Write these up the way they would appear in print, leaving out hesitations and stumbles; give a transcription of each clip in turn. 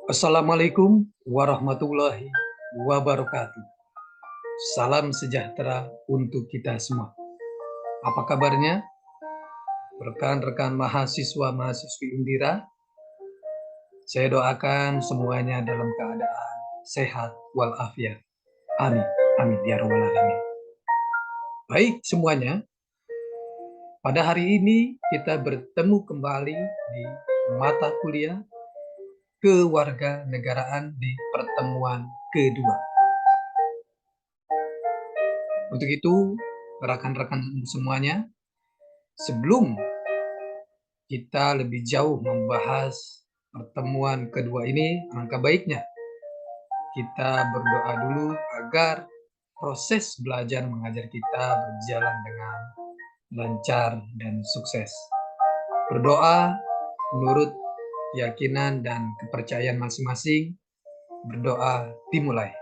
Assalamualaikum warahmatullahi wabarakatuh. Salam sejahtera untuk kita semua. Apa kabarnya, rekan-rekan mahasiswa-mahasiswi Undira? Saya doakan semuanya dalam keadaan sehat walafiat. Amin. Amin ya rabbal alamin. Baik semuanya, pada hari ini kita bertemu kembali di mata kuliah kewarganegaraan di pertemuan kedua. Untuk itu, rekan-rekan semuanya, sebelum kita lebih jauh membahas pertemuan kedua ini, alangkah baiknya kita berdoa dulu agar proses belajar mengajar kita berjalan dengan lancar dan sukses. Berdoa menurut keyakinan dan kepercayaan masing-masing. Berdoa dimulai.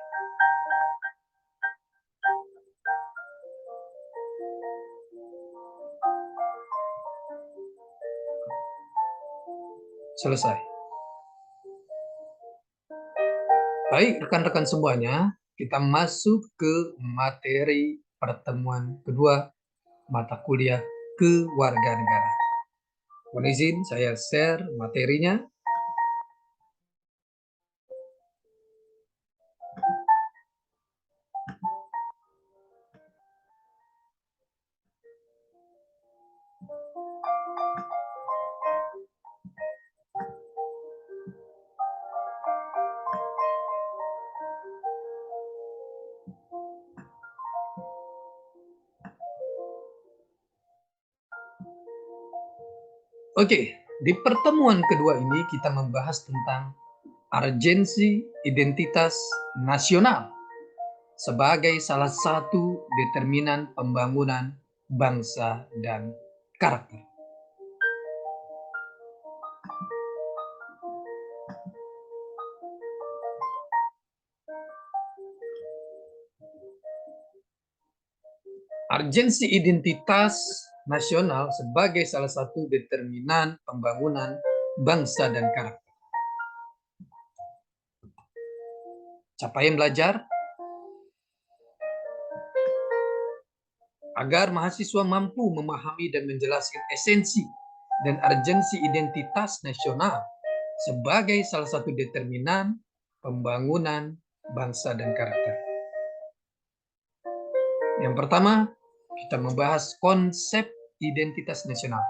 Selesai. Baik, rekan-rekan semuanya, kita masuk ke materi pertemuan kedua mata kuliah kewarganegaraan. Mohon izin saya share materinya. Oke, di pertemuan kedua ini kita membahas tentang urgensi identitas nasional sebagai salah satu determinan pembangunan bangsa dan karakter. Urgensi identitas nasional sebagai salah satu determinan pembangunan bangsa dan karakter. Capaian belajar agar mahasiswa mampu memahami dan menjelaskan esensi dan urgensi identitas nasional sebagai salah satu determinan pembangunan bangsa dan karakter. Yang pertama, kita membahas konsep identitas nasional.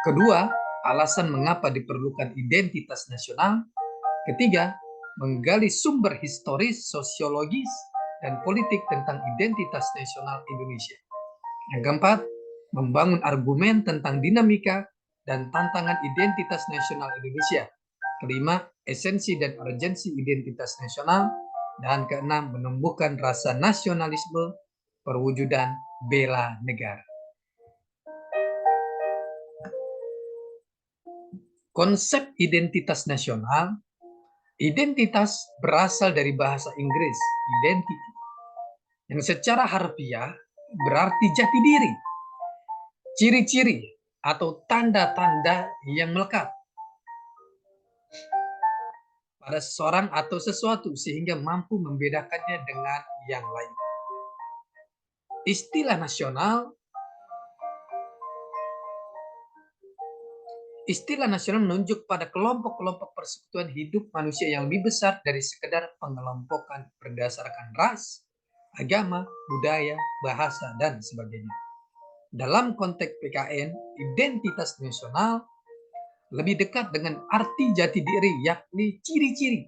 Kedua, alasan mengapa diperlukan identitas nasional. Ketiga, menggali sumber historis, sosiologis, dan politik tentang identitas nasional Indonesia. Yang keempat, membangun argumen tentang dinamika dan tantangan identitas nasional Indonesia. Kelima, esensi dan urgensi identitas nasional. Dan keenam, menumbuhkan rasa nasionalisme, perwujudan bela negara. Konsep identitas nasional. Identitas berasal dari bahasa Inggris, identity, yang secara harfiah berarti jati diri, ciri-ciri atau tanda-tanda yang melekat pada seseorang atau sesuatu sehingga mampu membedakannya dengan yang lain. Istilah nasional menunjuk pada kelompok-kelompok persekutuan hidup manusia yang lebih besar dari sekedar pengelompokan berdasarkan ras, agama, budaya, bahasa, dan sebagainya. Dalam konteks PKN, identitas nasional lebih dekat dengan arti jati diri, yakni ciri-ciri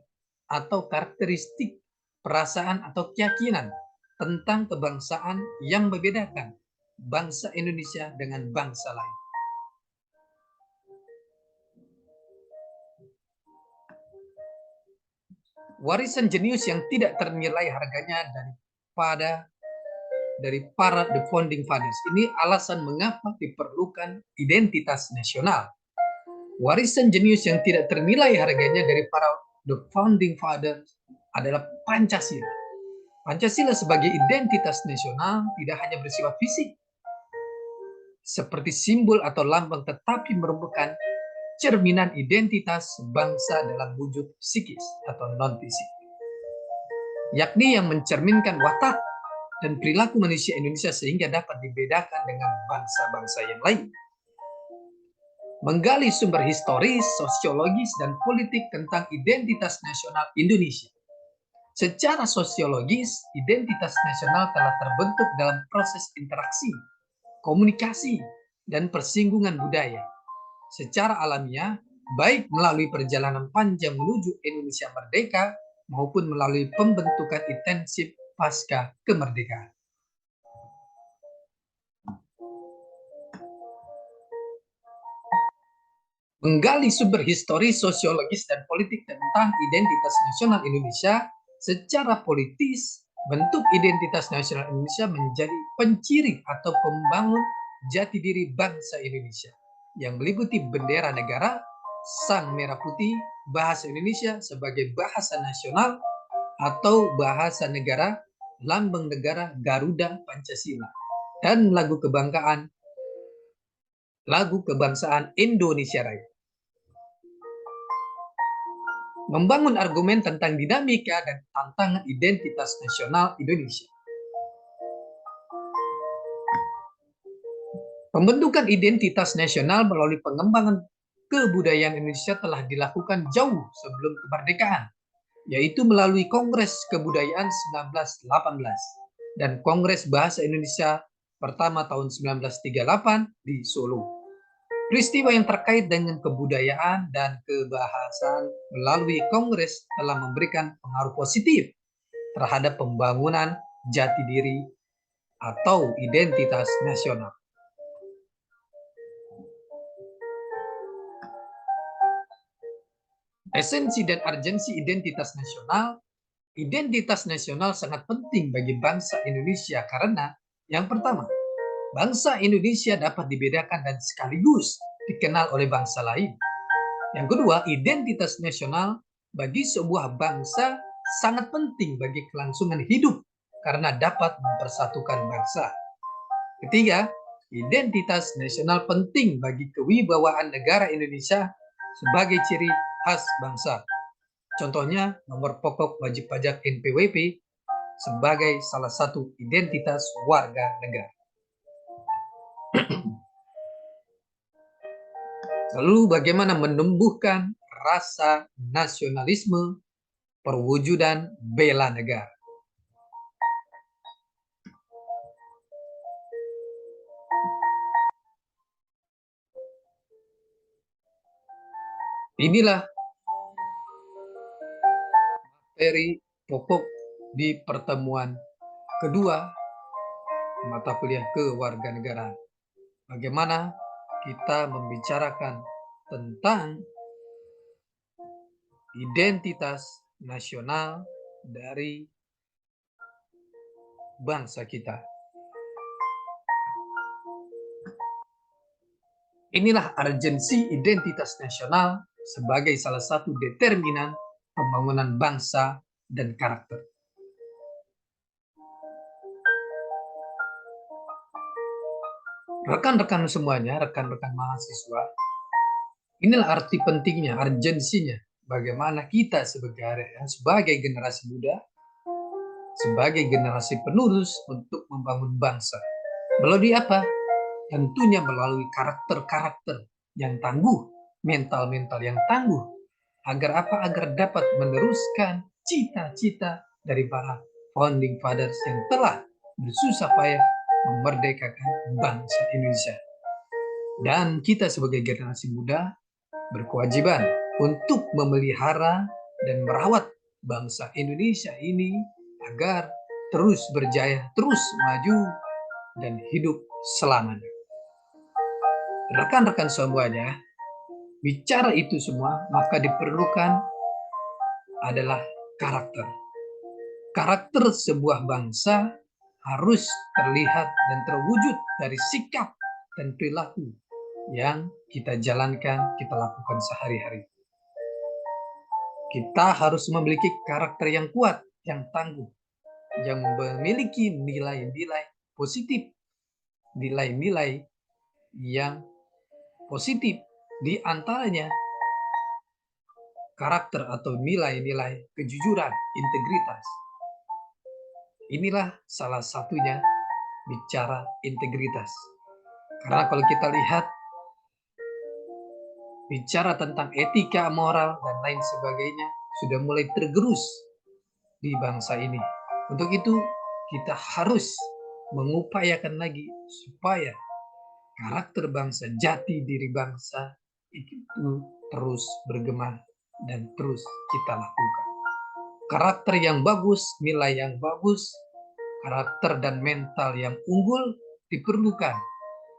atau karakteristik perasaan atau keyakinan tentang kebangsaan yang membedakan bangsa Indonesia dengan bangsa lain. Warisan jenius yang tidak ternilai harganya dari para the founding fathers. Ini alasan mengapa diperlukan identitas nasional. Warisan jenius yang tidak ternilai harganya dari para the founding fathers adalah Pancasila. Pancasila sebagai identitas nasional tidak hanya bersifat fisik seperti simbol atau lambang, tetapi merupakan cerminan identitas bangsa dalam wujud psikis atau non-fisik, yakni yang mencerminkan watak dan perilaku manusia Indonesia sehingga dapat dibedakan dengan bangsa-bangsa yang lain. Menggali sumber historis, sosiologis, dan politik tentang identitas nasional Indonesia. Secara sosiologis, identitas nasional telah terbentuk dalam proses interaksi, komunikasi, dan persinggungan budaya. Secara alamiah, baik melalui perjalanan panjang menuju Indonesia merdeka maupun melalui pembentukan intensif pasca kemerdekaan. Menggali sumber historis, sosiologis, dan politik tentang identitas nasional Indonesia. Secara politis, bentuk identitas nasional Indonesia menjadi penciri atau pembangun jati diri bangsa Indonesia yang meliputi bendera negara, sang merah putih, bahasa Indonesia sebagai bahasa nasional atau bahasa negara, lambang negara Garuda Pancasila, dan lagu kebangsaan Indonesia Raya. Membangun argumen tentang dinamika dan tantangan identitas nasional Indonesia. Pembentukan identitas nasional melalui pengembangan kebudayaan Indonesia telah dilakukan jauh sebelum kemerdekaan, yaitu melalui Kongres Kebudayaan 1918 dan Kongres Bahasa Indonesia pertama tahun 1938 di Solo. Peristiwa yang terkait dengan kebudayaan dan kebahasaan melalui Kongres telah memberikan pengaruh positif terhadap pembangunan jati diri atau identitas nasional. Esensi dan urgensi identitas nasional sangat penting bagi bangsa Indonesia karena yang pertama, bangsa Indonesia dapat dibedakan dan sekaligus dikenal oleh bangsa lain. Yang kedua, identitas nasional bagi sebuah bangsa sangat penting bagi kelangsungan hidup karena dapat mempersatukan bangsa. Ketiga, identitas nasional penting bagi kewibawaan negara Indonesia sebagai ciri khas bangsa. Contohnya, nomor pokok wajib pajak NPWP sebagai salah satu identitas warga negara. Lalu bagaimana menumbuhkan rasa nasionalisme, perwujudan bela negara. Inilah materi pokok di pertemuan kedua mata kuliah kewarganegaraan. Bagaimana kita membicarakan tentang identitas nasional dari bangsa kita. Inilah urgensi identitas nasional sebagai salah satu determinan pembangunan bangsa dan karakter. Rekan-rekan semuanya, rekan-rekan mahasiswa, inilah arti pentingnya, urgensinya, bagaimana kita sebagai generasi muda, sebagai generasi penerus untuk membangun bangsa. Melalui apa? Tentunya melalui karakter-karakter yang tangguh, mental-mental yang tangguh. Agar apa? Agar dapat meneruskan cita-cita dari para founding fathers yang telah bersusah payah memerdekakan bangsa Indonesia. Dan kita sebagai generasi muda berkewajiban untuk memelihara dan merawat bangsa Indonesia ini agar terus berjaya, terus maju, dan hidup selamanya. Rekan-rekan semuanya, bicara itu semua, maka diperlukan adalah karakter. Karakter sebuah bangsa harus terlihat dan terwujud dari sikap dan perilaku yang kita jalankan, kita lakukan sehari-hari. Kita harus memiliki karakter yang kuat, yang tangguh, yang memiliki nilai-nilai positif, nilai-nilai yang positif, Di antaranya karakter atau nilai-nilai kejujuran, integritas. Inilah salah satunya bicara integritas. Karena kalau kita lihat bicara tentang etika, moral, dan lain sebagainya sudah mulai tergerus di bangsa ini. Untuk itu kita harus mengupayakan lagi supaya karakter bangsa, jati diri bangsa itu terus bergema dan terus kita lakukan. Karakter yang bagus, nilai yang bagus, karakter dan mental yang unggul diperlukan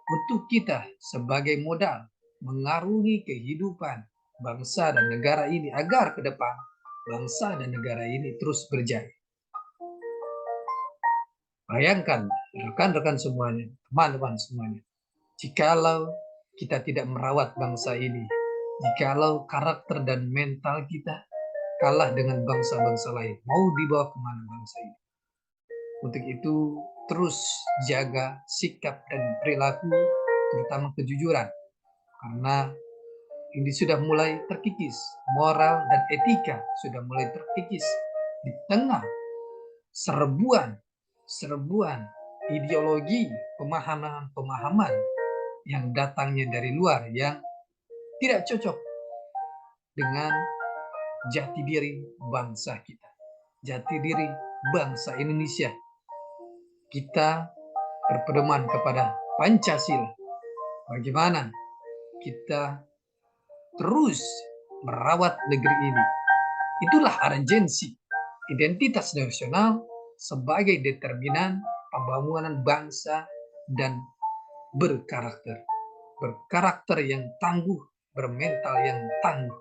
untuk kita sebagai modal mengarungi kehidupan bangsa dan negara ini agar ke depan bangsa dan negara ini terus berjaya. Bayangkan rekan-rekan semuanya, teman-teman semuanya, jikalau kita tidak merawat bangsa ini, jikalau karakter dan mental kita kalah dengan bangsa-bangsa lain, mau dibawa kemana bangsa ini? Untuk itu terus jaga sikap dan perilaku, terutama kejujuran, karena ini sudah mulai terkikis, moral dan etika sudah mulai terkikis di tengah serbuan ideologi, pemahaman yang datangnya dari luar yang tidak cocok dengan jati diri bangsa kita, jati diri bangsa Indonesia. Kita berpedoman kepada Pancasila. Bagaimana kita terus merawat negeri ini. Itulah urgensi identitas nasional sebagai determinan pembangunan bangsa dan berkarakter. Berkarakter yang tangguh, bermental yang tangguh.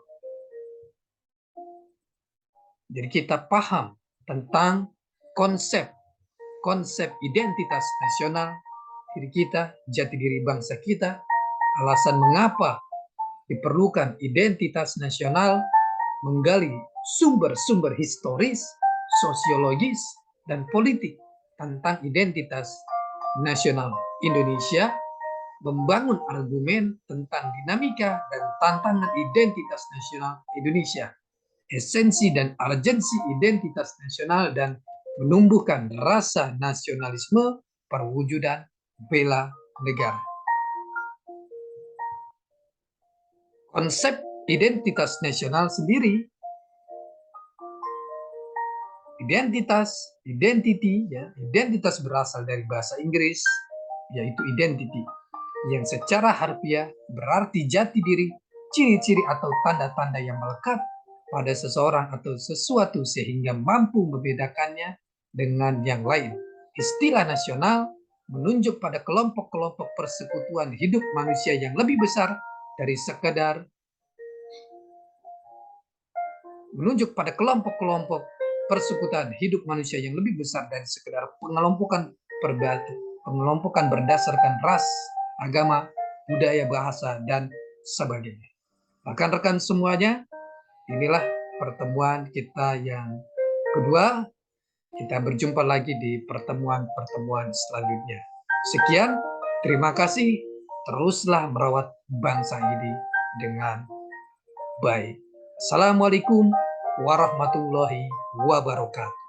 Jadi kita paham tentang konsep identitas nasional diri kita, jati diri bangsa kita, alasan mengapa diperlukan identitas nasional, menggali sumber-sumber historis, sosiologis, dan politik tentang identitas nasional Indonesia, membangun argumen tentang dinamika dan tantangan identitas nasional Indonesia, esensi dan urgensi identitas nasional, dan menumbuhkan rasa nasionalisme perwujudan bela negara. Konsep identitas nasional sendiri, identitas berasal dari bahasa Inggris, yaitu identity, yang secara harfiah berarti jati diri, ciri-ciri atau tanda-tanda yang melekat pada seseorang atau sesuatu sehingga mampu membedakannya dengan yang lain. Istilah nasional menunjuk pada kelompok-kelompok persekutuan hidup manusia yang lebih besar dari sekedar persekutuan hidup manusia yang lebih besar dari sekedar pengelompokan berdasarkan ras, agama, budaya, bahasa, dan sebagainya. Rekan-rekan semuanya, inilah pertemuan kita yang kedua. Kita berjumpa lagi di pertemuan selanjutnya. Sekian, terima kasih. Teruslah merawat bangsa ini dengan baik. Assalamualaikum warahmatullahi wabarakatuh.